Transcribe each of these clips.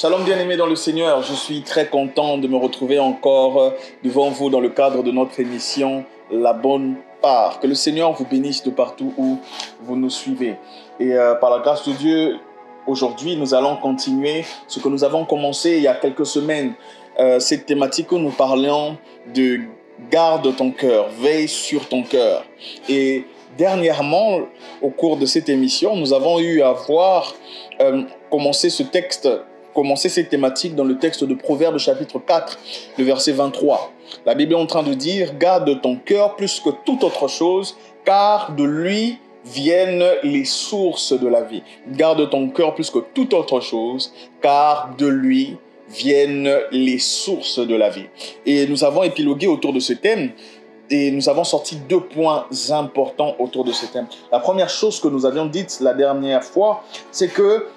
Shalom bien-aimés dans le Seigneur, je suis très content de me retrouver encore devant vous dans le cadre de notre émission La Bonne Part. Que le Seigneur vous bénisse de partout où vous nous suivez. Et par la grâce de Dieu, aujourd'hui nous allons continuer ce que nous avons commencé il y a quelques semaines. Cette thématique où nous parlions de garde ton cœur, veille sur ton cœur. Et dernièrement, au cours de cette émission, nous avons eu à voir commencer cette thématique dans le texte de Proverbes chapitre 4, le verset 23. La Bible est en train de dire « Garde ton cœur plus que toute autre chose, car de lui viennent les sources de la vie. » Garde ton cœur plus que toute autre chose, car de lui viennent les sources de la vie. Et nous avons épilogué autour de ce thème et nous avons sorti 2 points importants autour de ce thème. La première chose que nous avions dite la dernière fois, c'est que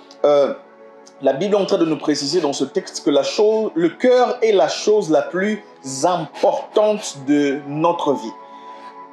la Bible est en train de nous préciser dans ce texte que le cœur est la chose la plus importante de notre vie.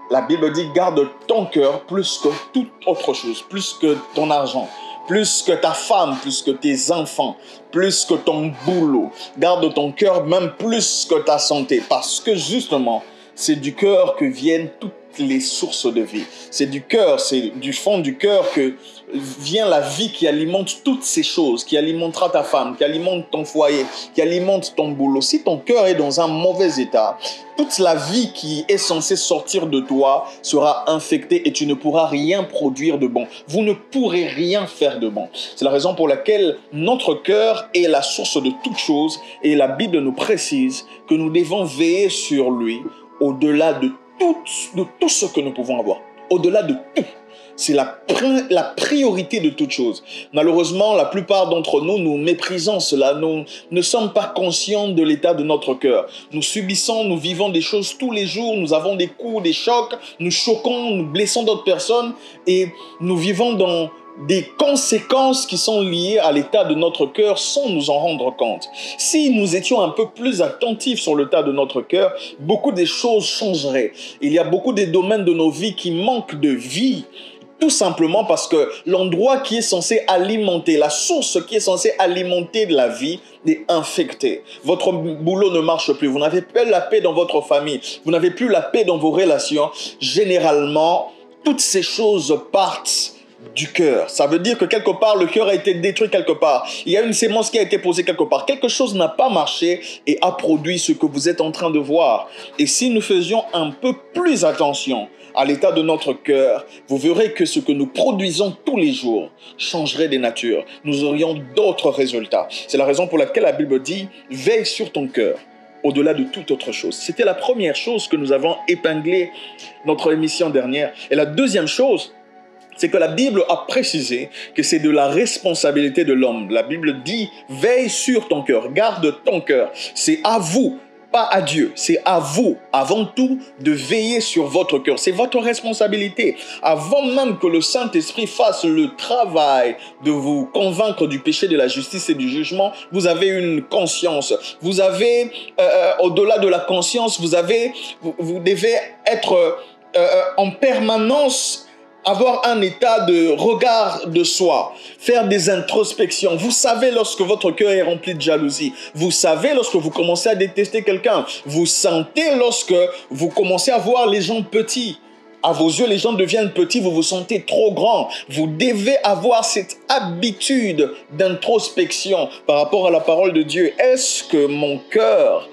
La Bible dit « Garde ton cœur plus que toute autre chose, plus que ton argent, plus que ta femme, plus que tes enfants, plus que ton boulot. Garde ton cœur même plus que ta santé, parce que justement, c'est du cœur que viennent toutes les sources de vie. C'est du cœur, c'est du fond du cœur que vient la vie qui alimente toutes ces choses, qui alimentera ta femme, qui alimente ton foyer, qui alimente ton boulot. Si ton cœur est dans un mauvais état, toute la vie qui est censée sortir de toi sera infectée et tu ne pourras rien produire de bon. Vous ne pourrez rien faire de bon. C'est la raison pour laquelle notre cœur est la source de toutes choses et la Bible nous précise que nous devons veiller sur lui au-delà de tout ce que nous pouvons avoir. Au-delà de tout. C'est la priorité de toute chose. Malheureusement, la plupart d'entre nous, nous méprisons cela. Nous ne sommes pas conscients de l'état de notre cœur. Nous vivons des choses tous les jours. Nous avons des coups, des chocs. Nous choquons, nous blessons d'autres personnes. Et nous vivons dans des conséquences qui sont liées à l'état de notre cœur sans nous en rendre compte. Si nous étions un peu plus attentifs sur l'état de notre cœur, beaucoup de choses changeraient. Il y a beaucoup de domaines de nos vies qui manquent de vie. Tout simplement parce que l'endroit qui est censé alimenter, la source qui est censée alimenter de la vie est infectée. Votre boulot ne marche plus, vous n'avez plus la paix dans votre famille, vous n'avez plus la paix dans vos relations. Généralement, toutes ces choses partent du cœur. Ça veut dire que quelque part, le cœur a été détruit quelque part. Il y a une sémence qui a été posée quelque part. Quelque chose n'a pas marché et a produit ce que vous êtes en train de voir. Et si nous faisions un peu plus attention à l'état de notre cœur, vous verrez que ce que nous produisons tous les jours changerait des natures. Nous aurions d'autres résultats. C'est la raison pour laquelle la Bible dit « Veille sur ton cœur » au-delà de toute autre chose. C'était la première chose que nous avons épinglée dans notre émission dernière. Et la deuxième chose, c'est que la Bible a précisé que c'est de la responsabilité de l'homme. La Bible dit « Veille sur ton cœur, garde ton cœur ». C'est à vous, pas à Dieu. C'est à vous, avant tout, de veiller sur votre cœur. C'est votre responsabilité. Avant même que le Saint-Esprit fasse le travail de vous convaincre du péché, de la justice et du jugement, vous avez une conscience. Vous avez, au-delà de la conscience, vous devez être en permanence avoir un état de regard de soi, faire des introspections. Vous savez lorsque votre cœur est rempli de jalousie. Vous savez lorsque vous commencez à détester quelqu'un. Vous sentez lorsque vous commencez à voir les gens petits. À vos yeux, les gens deviennent petits, vous vous sentez trop grand. Vous devez avoir cette habitude d'introspection par rapport à la parole de Dieu. Est-ce que mon cœur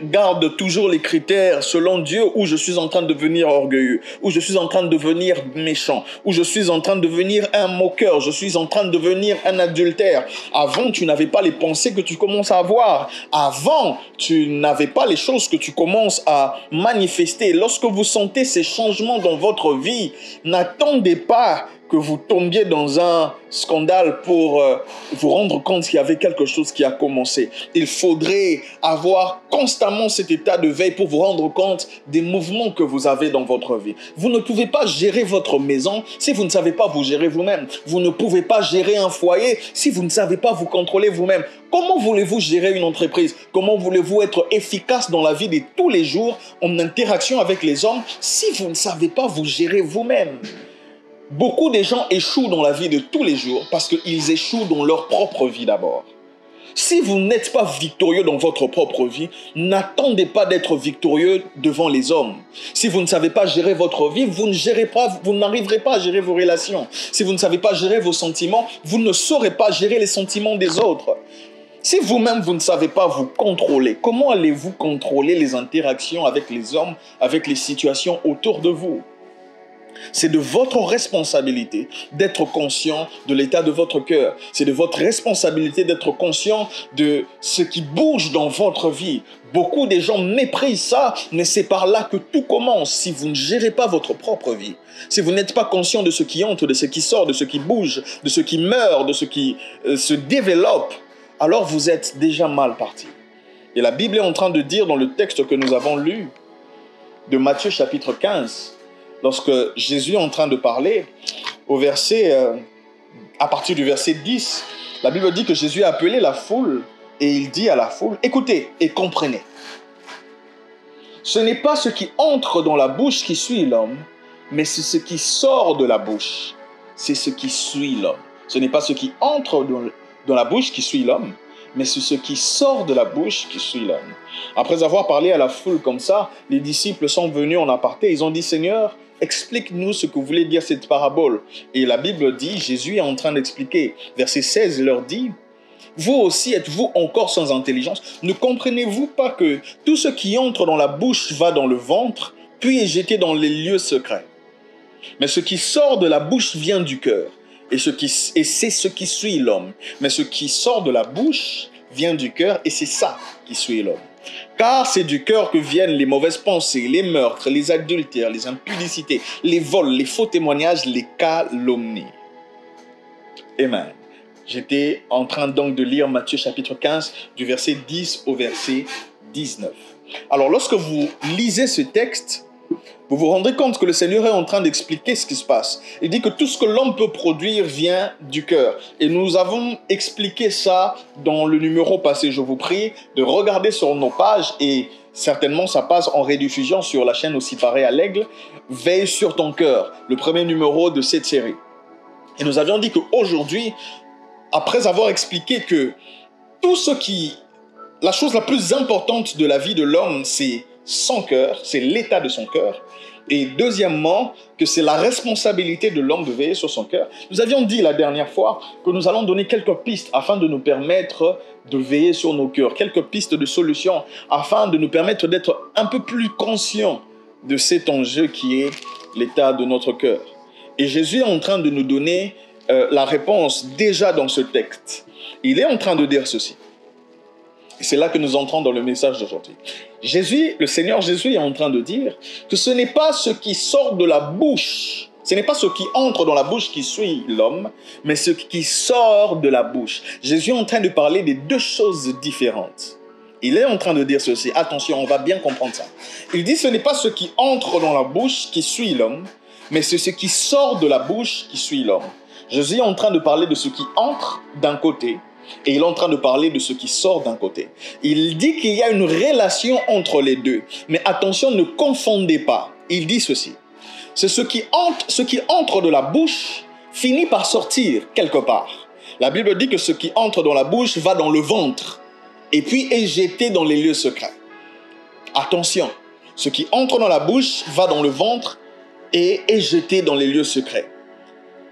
garde toujours les critères selon Dieu, où je suis en train de devenir orgueilleux, où je suis en train de devenir méchant, où je suis en train de devenir un moqueur, je suis en train de devenir un adultère. Avant, tu n'avais pas les pensées que tu commences à avoir. Avant, tu n'avais pas les choses que tu commences à manifester. Lorsque vous sentez ces changements dans votre vie, n'attendez pas que vous tombiez dans un scandale pour vous rendre compte qu'il y avait quelque chose qui a commencé. Il faudrait avoir constamment cet état de veille pour vous rendre compte des mouvements que vous avez dans votre vie. Vous ne pouvez pas gérer votre maison si vous ne savez pas vous gérer vous-même. Vous ne pouvez pas gérer un foyer si vous ne savez pas vous contrôler vous-même. Comment voulez-vous gérer une entreprise? Comment voulez-vous être efficace dans la vie de tous les jours en interaction avec les hommes si vous ne savez pas vous gérer vous-même? Beaucoup de gens échouent dans la vie de tous les jours parce qu'ils échouent dans leur propre vie d'abord. Si vous n'êtes pas victorieux dans votre propre vie, n'attendez pas d'être victorieux devant les hommes. Si vous ne savez pas gérer votre vie, vous n'arriverez pas à gérer vos relations. Si vous ne savez pas gérer vos sentiments, vous ne saurez pas gérer les sentiments des autres. Si vous-même, vous ne savez pas vous contrôler, comment allez-vous contrôler les interactions avec les hommes, avec les situations autour de vous? C'est de votre responsabilité d'être conscient de l'état de votre cœur. C'est de votre responsabilité d'être conscient de ce qui bouge dans votre vie. Beaucoup de gens méprisent ça, mais c'est par là que tout commence. Si vous ne gérez pas votre propre vie, si vous n'êtes pas conscient de ce qui entre, de ce qui sort, de ce qui bouge, de ce qui meurt, de ce qui se développe, alors vous êtes déjà mal parti. Et la Bible est en train de dire dans le texte que nous avons lu, de Matthieu chapitre 15, lorsque Jésus est en train de parler, à partir du verset 10, la Bible dit que Jésus a appelé la foule et il dit à la foule, « Écoutez et comprenez. Ce n'est pas ce qui entre dans la bouche qui suit l'homme, mais c'est ce qui sort de la bouche. C'est ce qui suit l'homme. Ce n'est pas ce qui entre dans la bouche qui suit l'homme, mais c'est ce qui sort de la bouche qui suit l'homme. » Après avoir parlé à la foule comme ça, les disciples sont venus en aparté. Ils ont dit, « Seigneur, explique-nous ce que voulait dire cette parabole. » Et la Bible dit, Jésus est en train d'expliquer. Verset 16 leur dit, « Vous aussi êtes-vous encore sans intelligence? Ne comprenez-vous pas que tout ce qui entre dans la bouche va dans le ventre, puis est jeté dans les lieux secrets? Mais ce qui sort de la bouche vient du cœur, et c'est ce qui suit l'homme. Mais ce qui sort de la bouche vient du cœur, et c'est ça qui suit l'homme. Car c'est du cœur que viennent les mauvaises pensées, les meurtres, les adultères, les impudicités, les vols, les faux témoignages, les calomnies. » Amen. J'étais en train donc de lire Matthieu chapitre 15, du verset 10 au verset 19. Alors lorsque vous lisez ce texte, vous vous rendrez compte que le Seigneur est en train d'expliquer ce qui se passe. Il dit que tout ce que l'homme peut produire vient du cœur. Et nous avons expliqué ça dans le numéro passé. Je vous prie de regarder sur nos pages et certainement ça passe en rediffusion sur la chaîne Aussi Pareil à l'Aigle. Veille sur ton cœur, le premier numéro de cette série. Et nous avions dit qu'aujourd'hui, après avoir expliqué que la chose la plus importante de la vie de l'homme, c'est son cœur, c'est l'état de son cœur. Et deuxièmement, que c'est la responsabilité de l'homme de veiller sur son cœur. Nous avions dit la dernière fois que nous allons donner quelques pistes afin de nous permettre de veiller sur nos cœurs, quelques pistes de solutions afin de nous permettre d'être un peu plus conscients de cet enjeu qui est l'état de notre cœur. Et Jésus est en train de nous donner la réponse déjà dans ce texte. Il est en train de dire ceci. Et c'est là que nous entrons dans le message d'aujourd'hui. Le Seigneur Jésus est en train de dire que ce n'est pas ce qui sort de la bouche, ce n'est pas ce qui entre dans la bouche qui suit l'homme, mais ce qui sort de la bouche. Jésus est en train de parler des deux choses différentes. Il est en train de dire ceci. Attention, on va bien comprendre ça. Il dit ce n'est pas ce qui entre dans la bouche qui suit l'homme, mais c'est ce qui sort de la bouche qui suit l'homme. Jésus est en train de parler de ce qui entre d'un côté, et il est en train de parler de ce qui sort d'un côté. Il dit qu'il y a une relation entre les deux. Mais attention, ne confondez pas. Il dit ceci. C'est ce qui entre de la bouche finit par sortir quelque part. La Bible dit que ce qui entre dans la bouche va dans le ventre et puis est jeté dans les lieux secrets. Attention, ce qui entre dans la bouche va dans le ventre et est jeté dans les lieux secrets.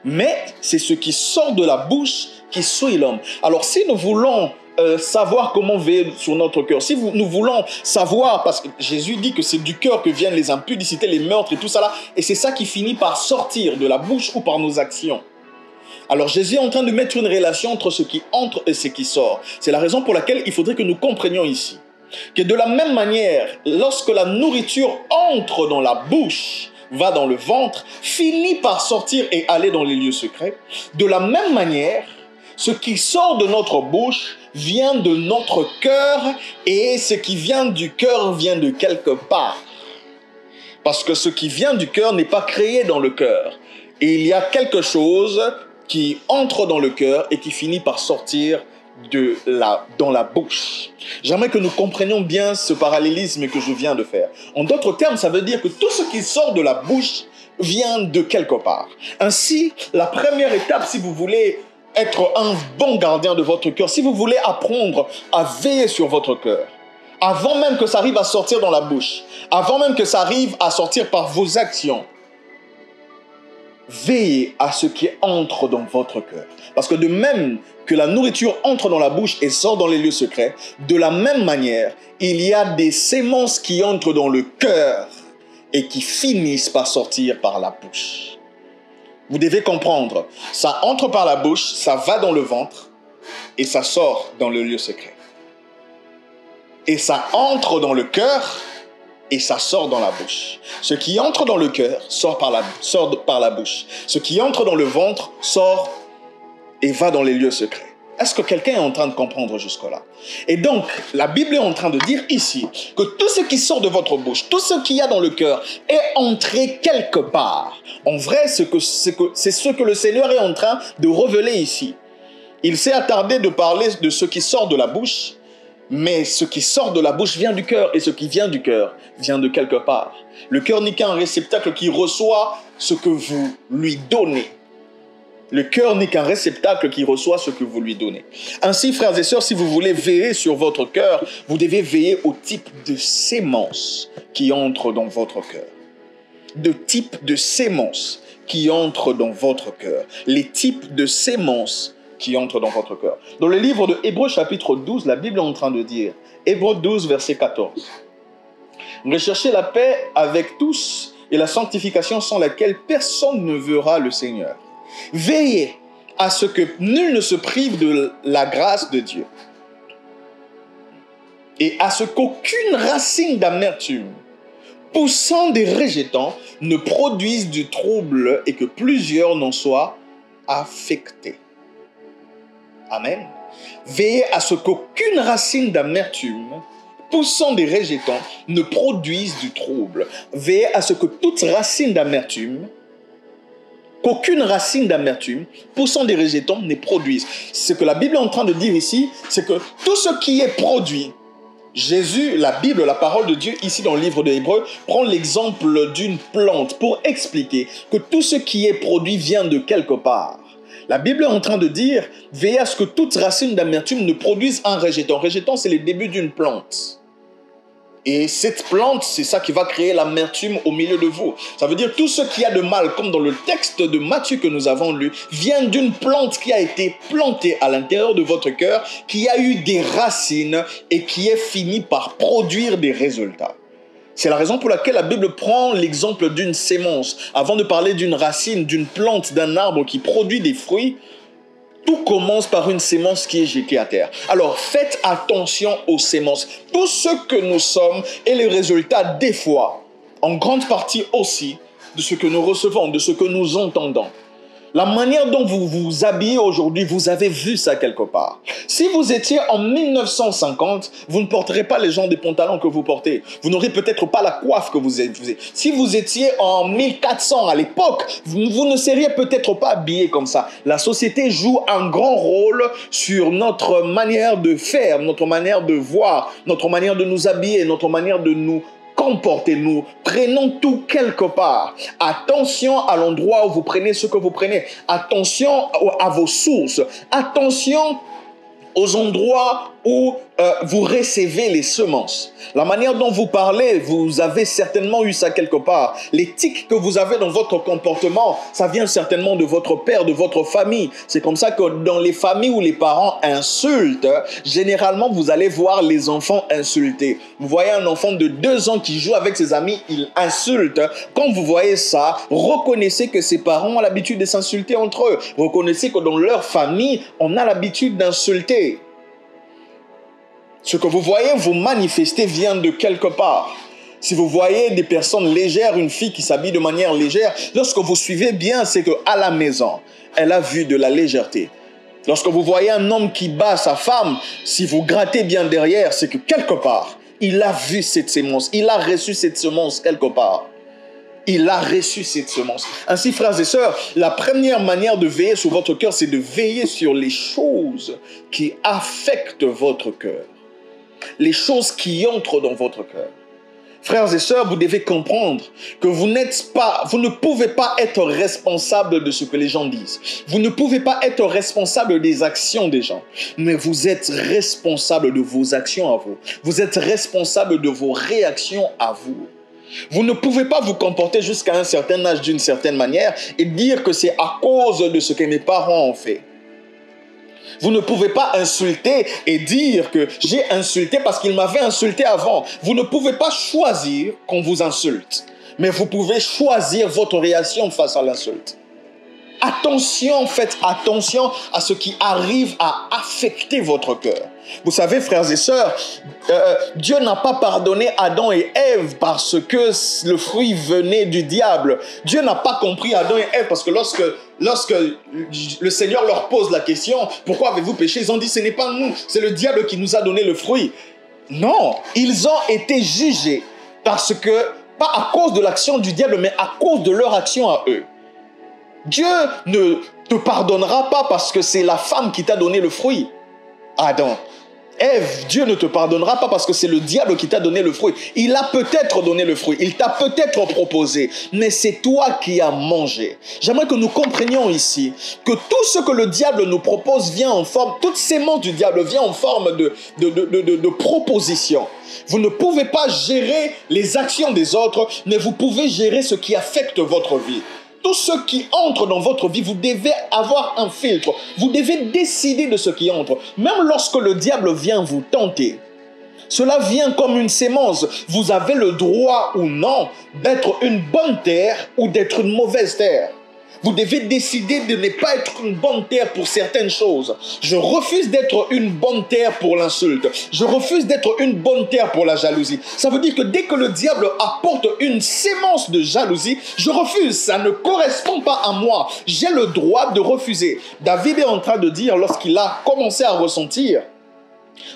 Mais c'est ce qui sort de la bouche qui suit l'homme. Alors si nous voulons savoir comment veiller sur notre cœur, si nous voulons savoir, parce que Jésus dit que c'est du cœur que viennent les impudicités, les meurtres et tout ça là, et c'est ça qui finit par sortir de la bouche ou par nos actions. Alors Jésus est en train de mettre une relation entre ce qui entre et ce qui sort. C'est la raison pour laquelle il faudrait que nous comprenions ici que de la même manière, lorsque la nourriture entre dans la bouche, va dans le ventre, finit par sortir et aller dans les lieux secrets, de la même manière, ce qui sort de notre bouche vient de notre cœur et ce qui vient du cœur vient de quelque part. Parce que ce qui vient du cœur n'est pas créé dans le cœur. Et il y a quelque chose qui entre dans le cœur et qui finit par sortir dans la bouche. J'aimerais que nous comprenions bien ce parallélisme que je viens de faire. En d'autres termes, ça veut dire que tout ce qui sort de la bouche vient de quelque part. Ainsi, la première étape, si vous voulez être un bon gardien de votre cœur, si vous voulez apprendre à veiller sur votre cœur, avant même que ça arrive à sortir dans la bouche, avant même que ça arrive à sortir par vos actions, veillez à ce qui entre dans votre cœur. Parce que de même que la nourriture entre dans la bouche et sort dans les lieux secrets, de la même manière, il y a des sémences qui entrent dans le cœur et qui finissent par sortir par la bouche. Vous devez comprendre, ça entre par la bouche, ça va dans le ventre et ça sort dans le lieu secret. Et ça entre dans le cœur et ça sort dans la bouche. Ce qui entre dans le cœur sort par la bouche. Ce qui entre dans le ventre sort et va dans les lieux secrets. Est-ce que quelqu'un est en train de comprendre jusque-là? Et donc, la Bible est en train de dire ici que tout ce qui sort de votre bouche, tout ce qu'il y a dans le cœur est entré quelque part. En vrai, c'est ce que le Seigneur est en train de révéler ici. Il s'est attardé de parler de ce qui sort de la bouche, mais ce qui sort de la bouche vient du cœur, et ce qui vient du cœur vient de quelque part. Le cœur n'est qu'un réceptacle qui reçoit ce que vous lui donnez. Le cœur n'est qu'un réceptacle qui reçoit ce que vous lui donnez. Ainsi, frères et sœurs, si vous voulez veiller sur votre cœur, vous devez veiller au type de sémence qui entre dans votre cœur. De type de sémence qui entre dans votre cœur. Les types de sémences qui entrent dans votre cœur. Dans le livre de Hébreux chapitre 12, la Bible est en train de dire, Hébreux 12, verset 14. Recherchez la paix avec tous et la sanctification sans laquelle personne ne verra le Seigneur. Veillez à ce que nul ne se prive de la grâce de Dieu et à ce qu'aucune racine d'amertume poussant des rejetants ne produise du trouble et que plusieurs n'en soient affectés. Amen. Veillez à ce qu'aucune racine d'amertume poussant des rejetants ne produise du trouble. Veillez à ce que toute racine d'amertume, qu'aucune racine d'amertume poussant des rejetants ne produise. Ce que la Bible est en train de dire ici, c'est que tout ce qui est produit, Jésus, la Bible, la parole de Dieu, ici dans le livre de Hébreux, prend l'exemple d'une plante pour expliquer que tout ce qui est produit vient de quelque part. La Bible est en train de dire, veillez à ce que toute racine d'amertume ne produise un rejeton. Rejeton, c'est le début d'une plante. Et cette plante, c'est ça qui va créer l'amertume au milieu de vous. Ça veut dire tout ce qu'il y a de mal, comme dans le texte de Matthieu que nous avons lu, vient d'une plante qui a été plantée à l'intérieur de votre cœur, qui a eu des racines et qui est fini par produire des résultats. C'est la raison pour laquelle la Bible prend l'exemple d'une sémence. Avant de parler d'une racine, d'une plante, d'un arbre qui produit des fruits, tout commence par une sémence qui est jetée à terre. Alors faites attention aux sémences. Tout ce que nous sommes est le résultat des fois, en grande partie aussi, de ce que nous recevons, de ce que nous entendons. La manière dont vous vous habillez aujourd'hui, vous avez vu ça quelque part. Si vous étiez en 1950, vous ne porterez pas les genres de pantalons que vous portez. Vous n'aurez peut-être pas la coiffe que vous avez. Si vous étiez en 1400 à l'époque, vous ne seriez peut-être pas habillé comme ça. La société joue un grand rôle sur notre manière de faire, notre manière de voir, notre manière de nous habiller, notre manière de nous comportez-nous, prenons tout quelque part. Attention à l'endroit où vous prenez ce que vous prenez. Attention à vos sources. Attention aux endroits où vous recevez les semences. La manière dont vous parlez, vous avez certainement eu ça quelque part. Les tics que vous avez dans votre comportement, ça vient certainement de votre père, de votre famille. C'est comme ça que dans les familles où les parents insultent, généralement vous allez voir les enfants insulter. Vous voyez un enfant de 2 ans qui joue avec ses amis, il insulte. Quand vous voyez ça, reconnaissez que ses parents ont l'habitude de s'insulter entre eux. Reconnaissez que dans leur famille, on a l'habitude d'insulter. Ce que vous voyez, vous manifestez vient de quelque part. Si vous voyez des personnes légères, une fille qui s'habille de manière légère, lorsque vous suivez bien, c'est qu'à la maison, elle a vu de la légèreté. Lorsque vous voyez un homme qui bat sa femme, si vous grattez bien derrière, c'est que quelque part, il a vu cette sémence, il a reçu cette semence quelque part. Il a reçu cette semence. Ainsi, frères et sœurs, la première manière de veiller sur votre cœur, c'est de veiller sur les choses qui affectent votre cœur. Les choses qui entrent dans votre cœur. Frères et sœurs, vous devez comprendre que vous ne pouvez pas être responsable de ce que les gens disent. Vous ne pouvez pas être responsable des actions des gens. Mais vous êtes responsable de vos actions à vous. Vous êtes responsable de vos réactions à vous. Vous ne pouvez pas vous comporter jusqu'à un certain âge d'une certaine manière et dire que c'est à cause de ce que mes parents ont fait. Vous ne pouvez pas insulter et dire que j'ai insulté parce qu'il m'avait insulté avant. Vous ne pouvez pas choisir qu'on vous insulte, mais vous pouvez choisir votre réaction face à l'insulte. Attention, faites attention à ce qui arrive à affecter votre cœur. Vous savez, frères et sœurs, Dieu n'a pas pardonné Adam et Ève parce que le fruit venait du diable. Dieu n'a pas compris Adam et Ève parce que lorsque le Seigneur leur pose la question, pourquoi avez-vous péché? Ils ont dit, ce n'est pas nous, c'est le diable qui nous a donné le fruit. Non, ils ont été jugés parce que, pas à cause de l'action du diable, mais à cause de leur action à eux. Dieu ne te pardonnera pas parce que c'est la femme qui t'a donné le fruit. Adam, Ève, Dieu ne te pardonnera pas parce que c'est le diable qui t'a donné le fruit. Il a peut-être donné le fruit, il t'a peut-être proposé, mais c'est toi qui as mangé. J'aimerais que nous comprenions ici que tout ce que le diable nous propose vient en forme, toute sémence du diable vient en forme de proposition. Vous ne pouvez pas gérer les actions des autres, mais vous pouvez gérer ce qui affecte votre vie. Tout ce qui entre dans votre vie, vous devez avoir un filtre. Vous devez décider de ce qui entre. Même lorsque le diable vient vous tenter, cela vient comme une sémence. Vous avez le droit ou non d'être une bonne terre ou d'être une mauvaise terre. Vous devez décider de ne pas être une bonne terre pour certaines choses. Je refuse d'être une bonne terre pour l'insulte. Je refuse d'être une bonne terre pour la jalousie. Ça veut dire que dès que le diable apporte une sémence de jalousie, je refuse. Ça ne correspond pas à moi. J'ai le droit de refuser. David est en train de dire, lorsqu'il a commencé à ressentir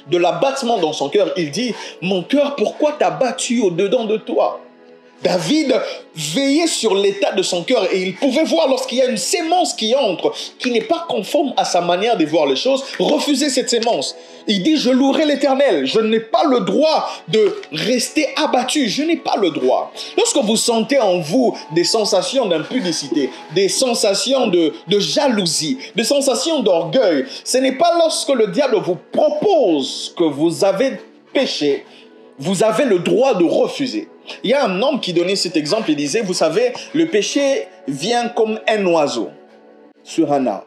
de l'abattement dans son cœur, il dit, « Mon cœur, pourquoi t'as battu au-dedans de toi ?» David veillait sur l'état de son cœur et il pouvait voir lorsqu'il y a une sémence qui entre, qui n'est pas conforme à sa manière de voir les choses, refuser cette sémence. Il dit, je louerai l'Éternel, je n'ai pas le droit de rester abattu, je n'ai pas le droit. Lorsque vous sentez en vous des sensations d'impudicité, des sensations de jalousie, des sensations d'orgueil, ce n'est pas lorsque le diable vous propose que vous avez péché, vous avez le droit de refuser. Il y a un homme qui donnait cet exemple, il disait, vous savez, le péché vient comme un oiseau sur un arbre.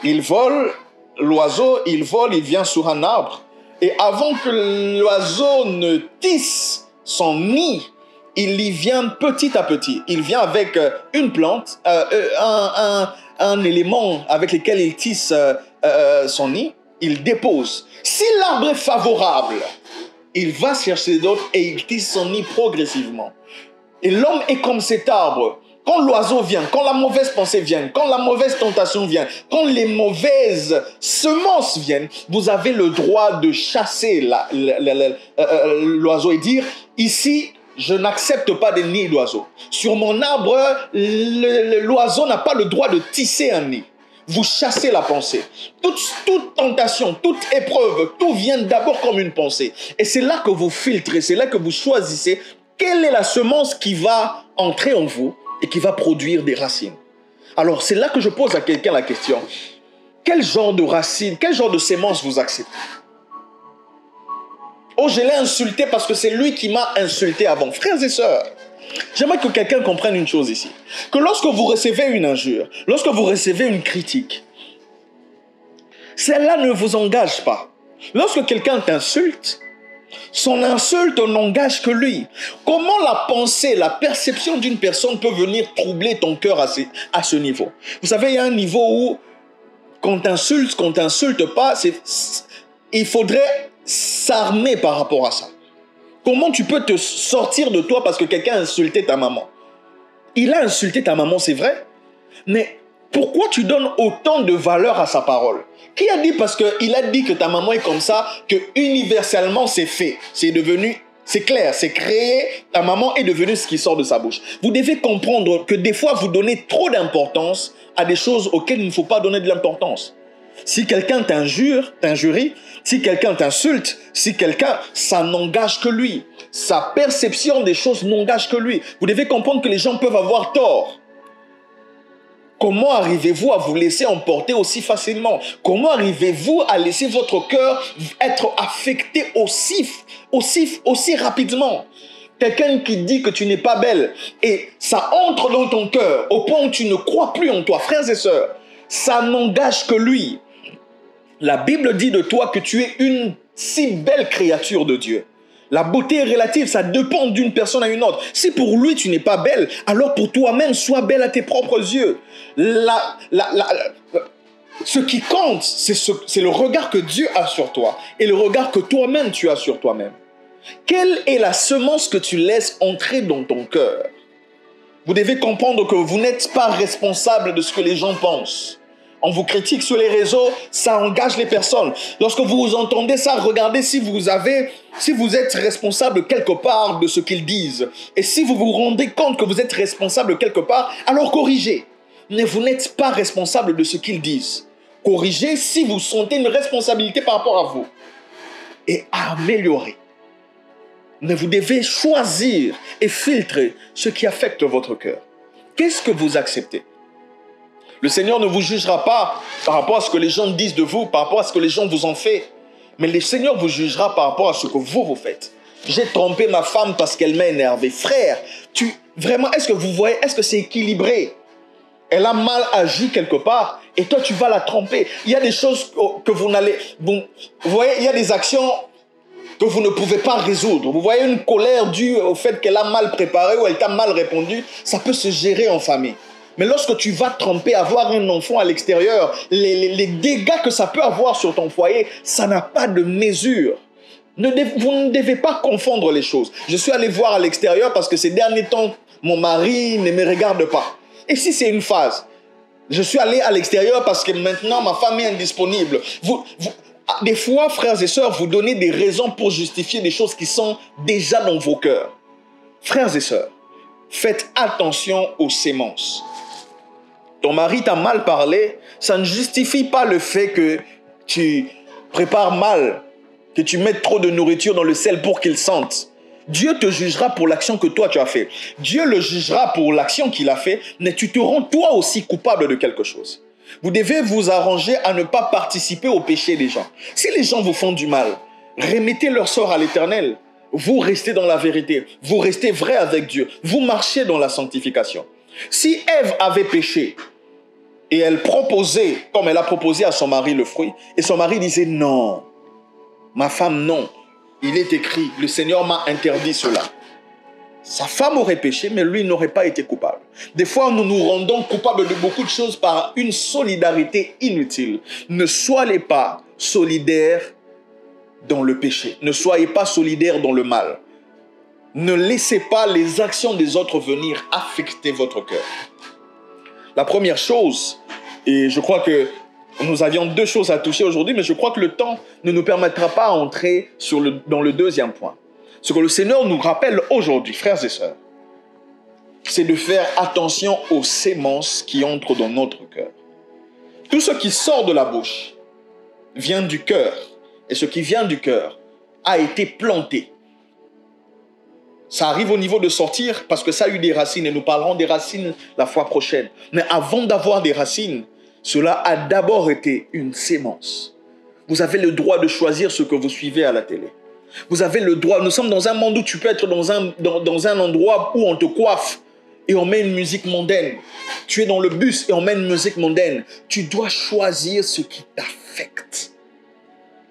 Il vole, l'oiseau, il vole, il vient sur un arbre. Et avant que l'oiseau ne tisse son nid, il y vient petit à petit. Il vient avec une plante, un élément avec lequel il tisse son nid, il dépose. Si l'arbre est favorable, il va chercher d'autres et il tisse son nid progressivement. Et l'homme est comme cet arbre. Quand l'oiseau vient, quand la mauvaise pensée vient, quand la mauvaise tentation vient, quand les mauvaises semences viennent, vous avez le droit de chasser l'oiseau et dire, ici, je n'accepte pas de nid d'oiseau. Sur mon arbre, l'oiseau n'a pas le droit de tisser un nid. Vous chassez la pensée. Toute tentation, toute épreuve, tout vient d'abord comme une pensée. Et c'est là que vous filtrez, c'est là que vous choisissez quelle est la semence qui va entrer en vous et qui va produire des racines. Alors, c'est là que je pose à quelqu'un la question. Quel genre de racines, quel genre de sémence vous acceptez? Oh, je l'ai insulté parce que c'est lui qui m'a insulté avant. Frères et sœurs, j'aimerais que quelqu'un comprenne une chose ici. Que lorsque vous recevez une injure, lorsque vous recevez une critique, celle-là ne vous engage pas. Lorsque quelqu'un t'insulte, son insulte n'engage que lui. Comment la pensée, la perception d'une personne peut venir troubler ton cœur à ce niveau? Vous savez, il y a un niveau où, quand t'insulte pas, il faudrait s'armer par rapport à ça. Comment tu peux te sortir de toi parce que quelqu'un a insulté ta maman? Il a insulté ta maman, c'est vrai. Mais pourquoi tu donnes autant de valeur à sa parole? Qui a dit parce qu'il a dit que ta maman est comme ça, que universellement c'est fait. C'est clair, c'est créé. Ta maman est devenue ce qui sort de sa bouche. Vous devez comprendre que des fois vous donnez trop d'importance à des choses auxquelles il ne faut pas donner de l'importance. Si quelqu'un t'injurie, si quelqu'un t'insulte, si quelqu'un, ça n'engage que lui. Sa perception des choses n'engage que lui. Vous devez comprendre que les gens peuvent avoir tort. Comment arrivez-vous à vous laisser emporter aussi facilement? Comment arrivez-vous à laisser votre cœur être affecté aussi rapidement? Quelqu'un qui dit que tu n'es pas belle et ça entre dans ton cœur au point où tu ne crois plus en toi. Frères et sœurs, ça n'engage que lui. La Bible dit de toi que tu es une si belle créature de Dieu. La beauté est relative, ça dépend d'une personne à une autre. Si pour lui tu n'es pas belle, alors pour toi-même, sois belle à tes propres yeux. Ce qui compte, c'est le regard que Dieu a sur toi et le regard que toi-même tu as sur toi-même. Quelle est la semence que tu laisses entrer dans ton cœur? Vous devez comprendre que vous n'êtes pas responsable de ce que les gens pensent. On vous critique sur les réseaux, ça engage les personnes. Lorsque vous entendez ça, regardez si vous êtes responsable quelque part de ce qu'ils disent. Et si vous vous rendez compte que vous êtes responsable quelque part, alors corrigez. Mais vous n'êtes pas responsable de ce qu'ils disent. Corrigez si vous sentez une responsabilité par rapport à vous. Et améliorer. Mais vous devez choisir et filtrer ce qui affecte votre cœur. Qu'est-ce que vous acceptez? Le Seigneur ne vous jugera pas par rapport à ce que les gens disent de vous, par rapport à ce que les gens vous ont fait. Mais le Seigneur vous jugera par rapport à ce que vous faites. J'ai trompé ma femme parce qu'elle m'a énervé. Frère, vraiment, est-ce que vous voyez, est-ce que c'est équilibré? Elle a mal agi quelque part et toi tu vas la tromper. Il y a des choses que vous n'allez... Vous voyez, il y a des actions que vous ne pouvez pas résoudre. Vous voyez une colère due au fait qu'elle a mal préparé ou elle t'a mal répondu, ça peut se gérer en famille. Mais lorsque tu vas tromper, avoir un enfant à l'extérieur, les dégâts que ça peut avoir sur ton foyer, ça n'a pas de mesure. Vous ne devez pas confondre les choses. Je suis allé voir à l'extérieur parce que ces derniers temps, mon mari ne me regarde pas. Et si c'est une phase, je suis allé à l'extérieur parce que maintenant ma femme est indisponible. Des fois, frères et sœurs, vous donnez des raisons pour justifier des choses qui sont déjà dans vos cœurs. Frères et sœurs, faites attention aux sémences. Ton mari t'a mal parlé, ça ne justifie pas le fait que tu prépares mal, que tu mettes trop de nourriture dans le sel pour qu'il sente. Dieu te jugera pour l'action que toi tu as fait. Dieu le jugera pour l'action qu'il a fait, mais tu te rends toi aussi coupable de quelque chose. Vous devez vous arranger à ne pas participer au péché des gens. Si les gens vous font du mal, remettez leur sort à l'Éternel. Vous restez dans la vérité. Vous restez vrai avec Dieu. Vous marchez dans la sanctification. Si Ève avait péché et elle proposait, comme elle a proposé à son mari le fruit, et son mari disait non, ma femme non. Il est écrit, le Seigneur m'a interdit cela. Sa femme aurait péché, mais lui n'aurait pas été coupable. Des fois, nous nous rendons coupables de beaucoup de choses par une solidarité inutile. Ne soyez pas solidaires dans le péché. Ne soyez pas solidaires dans le mal. Ne laissez pas les actions des autres venir affecter votre cœur. La première chose, et je crois que nous avions deux choses à toucher aujourd'hui, mais je crois que le temps ne nous permettra pas d'entrer dans le deuxième point. Ce que le Seigneur nous rappelle aujourd'hui, frères et sœurs, c'est de faire attention aux sémences qui entrent dans notre cœur. Tout ce qui sort de la bouche vient du cœur. Et ce qui vient du cœur a été planté. Ça arrive au niveau de sortir parce que ça a eu des racines et nous parlerons des racines la fois prochaine. Mais avant d'avoir des racines, cela a d'abord été une sémence. Vous avez le droit de choisir ce que vous suivez à la télé. Vous avez le droit, nous sommes dans un monde où tu peux être dans un endroit où on te coiffe et on met une musique mondaine. Tu es dans le bus et on met une musique mondaine. Tu dois choisir ce qui t'affecte.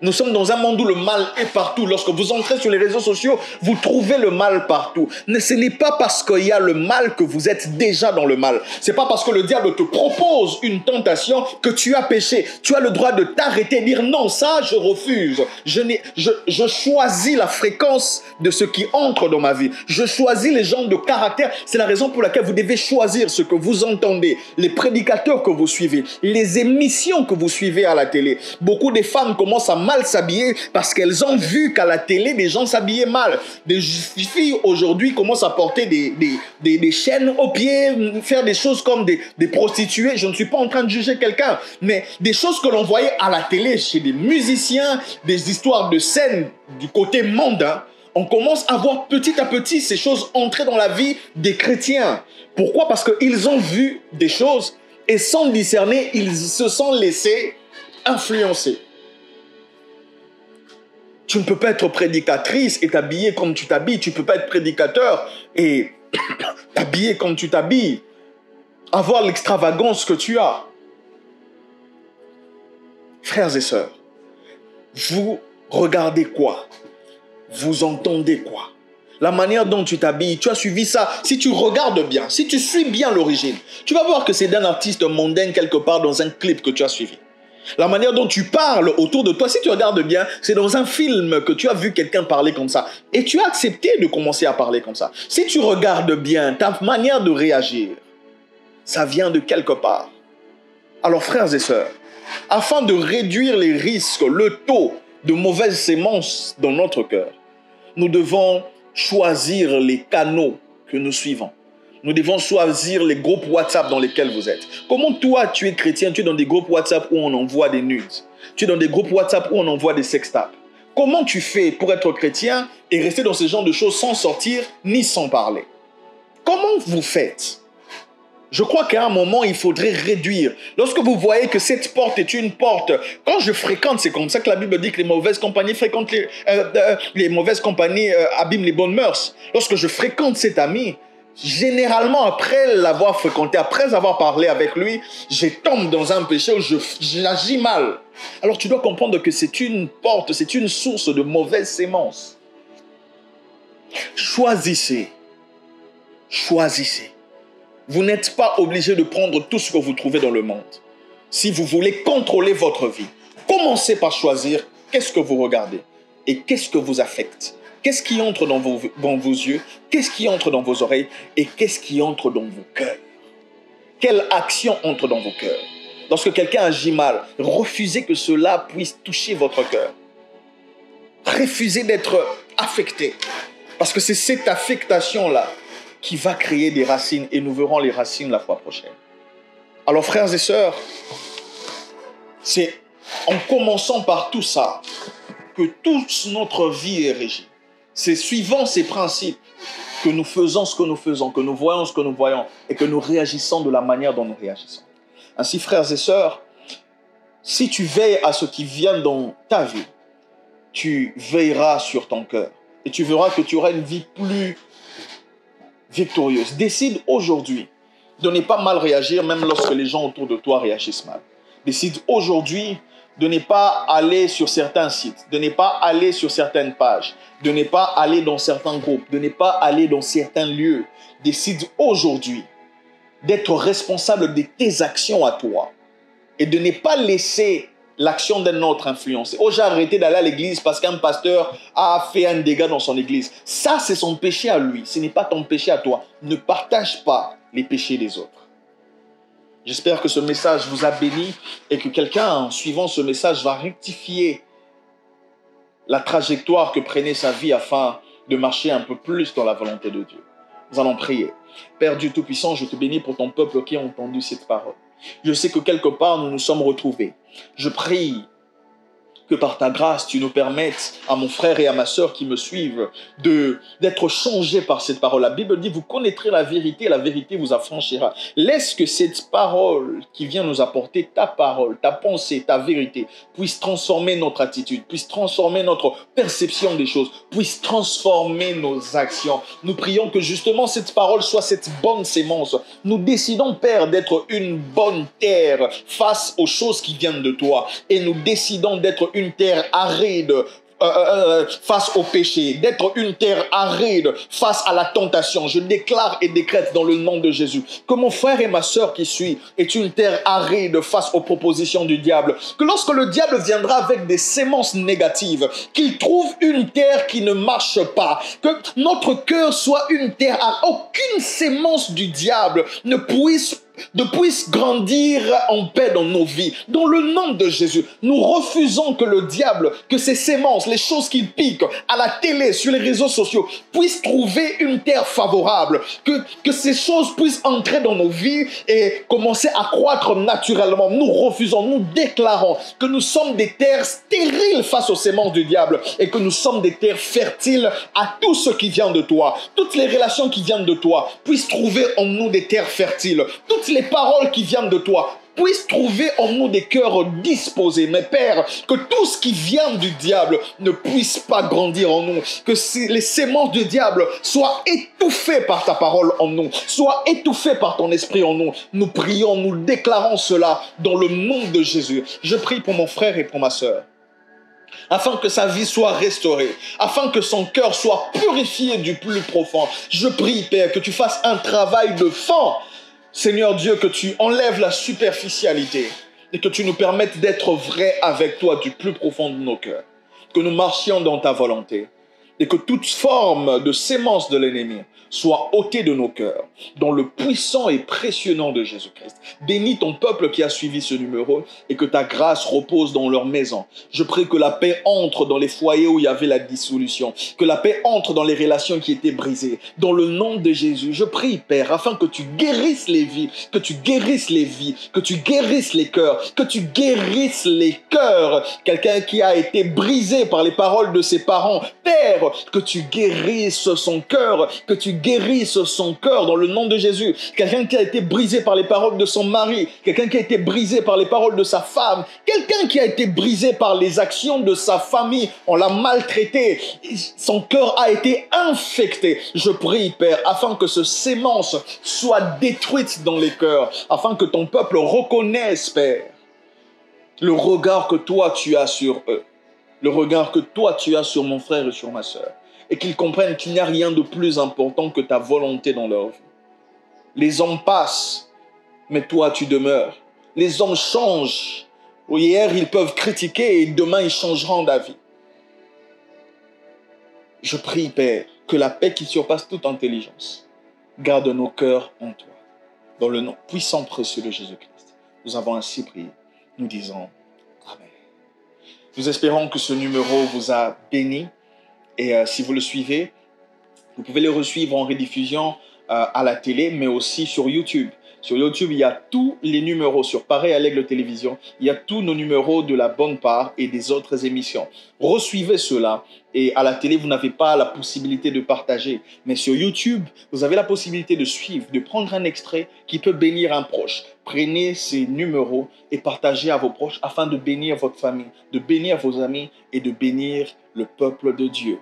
Nous sommes dans un monde où le mal est partout. Lorsque vous entrez sur les réseaux sociaux, vous trouvez le mal partout. Mais ce n'est pas parce qu'il y a le mal que vous êtes déjà dans le mal. Ce n'est pas parce que le diable te propose une tentation que tu as péché. Tu as le droit de t'arrêter et dire non, ça je refuse. Je choisis la fréquence de ce qui entre dans ma vie. Je choisis les gens de caractère. C'est la raison pour laquelle vous devez choisir ce que vous entendez, les prédicateurs que vous suivez, les émissions que vous suivez à la télé. Beaucoup de femmes commencent à mal s'habiller parce qu'elles ont vu qu'à la télé, des gens s'habillaient mal. Des filles aujourd'hui commencent à porter des chaînes aux pieds, faire des choses comme des prostituées. Je ne suis pas en train de juger quelqu'un, mais des choses que l'on voyait à la télé chez des musiciens, des histoires de scène du côté mondain, on commence à voir petit à petit ces choses entrer dans la vie des chrétiens. Pourquoi? Parce qu'ils ont vu des choses et sans discerner, ils se sont laissés influencer. Tu ne peux pas être prédicatrice et t'habiller comme tu t'habilles. Tu ne peux pas être prédicateur et t'habiller comme tu t'habilles. Avoir l'extravagance que tu as. Frères et sœurs, vous regardez quoi? Vous entendez quoi? La manière dont tu t'habilles, tu as suivi ça. Si tu regardes bien, si tu suis bien l'origine, tu vas voir que c'est d'un artiste mondain quelque part dans un clip que tu as suivi. La manière dont tu parles autour de toi, si tu regardes bien, c'est dans un film que tu as vu quelqu'un parler comme ça. Et tu as accepté de commencer à parler comme ça. Si tu regardes bien, ta manière de réagir, ça vient de quelque part. Alors frères et sœurs, afin de réduire les risques, le taux de mauvaises sémences dans notre cœur, nous devons choisir les canaux que nous suivons. Nous devons choisir les groupes WhatsApp dans lesquels vous êtes. Comment toi, tu es chrétien, tu es dans des groupes WhatsApp où on envoie des nudes. Tu es dans des groupes WhatsApp où on envoie des sextapes. Comment tu fais pour être chrétien et rester dans ce genre de choses sans sortir ni sans parler? Comment vous faites? Je crois qu'à un moment, il faudrait réduire. Lorsque vous voyez que cette porte est une porte, quand je fréquente, c'est comme ça que la Bible dit que les mauvaises compagnies fréquentent les mauvaises compagnies abîment les bonnes mœurs. Lorsque je fréquente cet ami, généralement, après l'avoir fréquenté, après avoir parlé avec lui, je tombe dans un péché où j'agis mal. Alors tu dois comprendre que c'est une porte, c'est une source de mauvaises sémences. Choisissez. Choisissez. Vous n'êtes pas obligé de prendre tout ce que vous trouvez dans le monde. Si vous voulez contrôler votre vie, commencez par choisir qu'est-ce que vous regardez et qu'est-ce que vous affecte. Qu'est-ce qui entre dans vos yeux? Qu'est-ce qui entre dans vos oreilles? Et qu'est-ce qui entre dans vos cœurs? Quelle action entre dans vos cœurs? Lorsque quelqu'un agit mal, refusez que cela puisse toucher votre cœur. Refusez d'être affecté. Parce que c'est cette affectation-là qui va créer des racines. Et nous verrons les racines la fois prochaine. Alors frères et sœurs, c'est en commençant par tout ça que toute notre vie est régie. C'est suivant ces principes que nous faisons ce que nous faisons, que nous voyons ce que nous voyons et que nous réagissons de la manière dont nous réagissons. Ainsi, frères et sœurs, si tu veilles à ce qui vient dans ta vie, tu veilleras sur ton cœur et tu verras que tu auras une vie plus victorieuse. Décide aujourd'hui de ne pas mal réagir même lorsque les gens autour de toi réagissent mal. Décide aujourd'hui de ne pas aller sur certains sites, de ne pas aller sur certaines pages, de ne pas aller dans certains groupes, de ne pas aller dans certains lieux. Décide aujourd'hui d'être responsable de tes actions à toi et de ne pas laisser l'action d'un autre influencer. Oh, j'ai arrêté d'aller à l'église parce qu'un pasteur a fait un dégât dans son église. Ça, c'est son péché à lui. Ce n'est pas ton péché à toi. Ne partage pas les péchés des autres. J'espère que ce message vous a béni et que quelqu'un, en suivant ce message, va rectifier la trajectoire que prenait sa vie afin de marcher un peu plus dans la volonté de Dieu. Nous allons prier. Père Dieu Tout-Puissant, je te bénis pour ton peuple qui a entendu cette parole. Je sais que quelque part, nous nous sommes retrouvés. Je prie que par ta grâce, tu nous permettes, à mon frère et à ma sœur qui me suivent, d'être changés par cette parole. La Bible dit, vous connaîtrez la vérité et la vérité vous affranchira. Laisse que cette parole qui vient nous apporter, ta parole, ta pensée, ta vérité, puisse transformer notre attitude, puisse transformer notre perception des choses, puisse transformer nos actions. Nous prions que justement cette parole soit cette bonne sémence. Nous décidons, Père, d'être une bonne terre face aux choses qui viennent de toi. Et nous décidons d'être une terre aride face au péché, d'être une terre aride face à la tentation. Je déclare et décrète dans le nom de Jésus que mon frère et ma sœur qui suit est une terre aride face aux propositions du diable. Que lorsque le diable viendra avec des sémences négatives, qu'il trouve une terre qui ne marche pas, que notre cœur soit une terre aride. Aucune sémence du diable ne puisse puisse grandir en paix dans nos vies. Dans le nom de Jésus, nous refusons que le diable, que ses sémences, les choses qu'il pique à la télé, sur les réseaux sociaux, puissent trouver une terre favorable. Que ces choses puissent entrer dans nos vies et commencer à croître naturellement. Nous refusons, nous déclarons que nous sommes des terres stériles face aux sémences du diable et que nous sommes des terres fertiles à tout ce qui vient de toi. Toutes les relations qui viennent de toi puissent trouver en nous des terres fertiles. Toutes les paroles qui viennent de toi puissent trouver en nous des cœurs disposés. Mais Père, que tout ce qui vient du diable ne puisse pas grandir en nous. Que les sémences du diable soient étouffées par ta parole en nous, soient étouffées par ton esprit en nous. Nous prions, nous déclarons cela dans le nom de Jésus. Je prie pour mon frère et pour ma sœur, afin que sa vie soit restaurée, afin que son cœur soit purifié du plus profond. Je prie, Père, que tu fasses un travail de fond. Seigneur Dieu, que tu enlèves la superficialité et que tu nous permettes d'être vrais avec toi du plus profond de nos cœurs. Que nous marchions dans ta volonté et que toute forme de sémence de l'ennemi soit ôtée de nos cœurs, dans le puissant et précieux nom de Jésus-Christ. Bénis ton peuple qui a suivi ce numéro et que ta grâce repose dans leur maison. Je prie que la paix entre dans les foyers où il y avait la dissolution, que la paix entre dans les relations qui étaient brisées. Dans le nom de Jésus, je prie, Père, afin que tu guérisses les vies, que tu guérisses les vies, que tu guérisses les cœurs, que tu guérisses les cœurs. Quelqu'un qui a été brisé par les paroles de ses parents, Père, que tu guérisses son cœur, que tu guérisses son cœur dans le nom de Jésus. Quelqu'un qui a été brisé par les paroles de son mari, quelqu'un qui a été brisé par les paroles de sa femme, quelqu'un qui a été brisé par les actions de sa famille, on l'a maltraité, son cœur a été infecté. Je prie, Père, afin que ce sémence soit détruite dans les cœurs, afin que ton peuple reconnaisse, Père, le regard que toi tu as sur eux, le regard que toi tu as sur mon frère et sur ma sœur, et qu'ils comprennent qu'il n'y a rien de plus important que ta volonté dans leur vie. Les hommes passent, mais toi tu demeures. Les hommes changent. Hier, ils peuvent critiquer et demain, ils changeront d'avis. Je prie, Père, que la paix qui surpasse toute intelligence garde nos cœurs en toi. Dans le nom puissant précieux de Jésus-Christ, nous avons ainsi prié. Nous disons Amen. Nous espérons que ce numéro vous a béni. Et si vous le suivez, vous pouvez le suivre en rediffusion à la télé, mais aussi sur YouTube. Sur YouTube, il y a tous les numéros. Sur Pareil à l'Aigle Télévision, il y a tous nos numéros de La Bonne Part et des autres émissions. Resuivez cela. Et à la télé, vous n'avez pas la possibilité de partager. Mais sur YouTube, vous avez la possibilité de suivre, de prendre un extrait qui peut bénir un proche. Prenez ces numéros et partagez à vos proches afin de bénir votre famille, de bénir vos amis et de bénir le peuple de Dieu.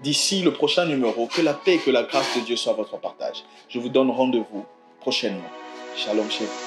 D'ici le prochain numéro, que la paix et que la grâce de Dieu soient votre partage. Je vous donne rendez-vous prochainement. Shalom, shalom.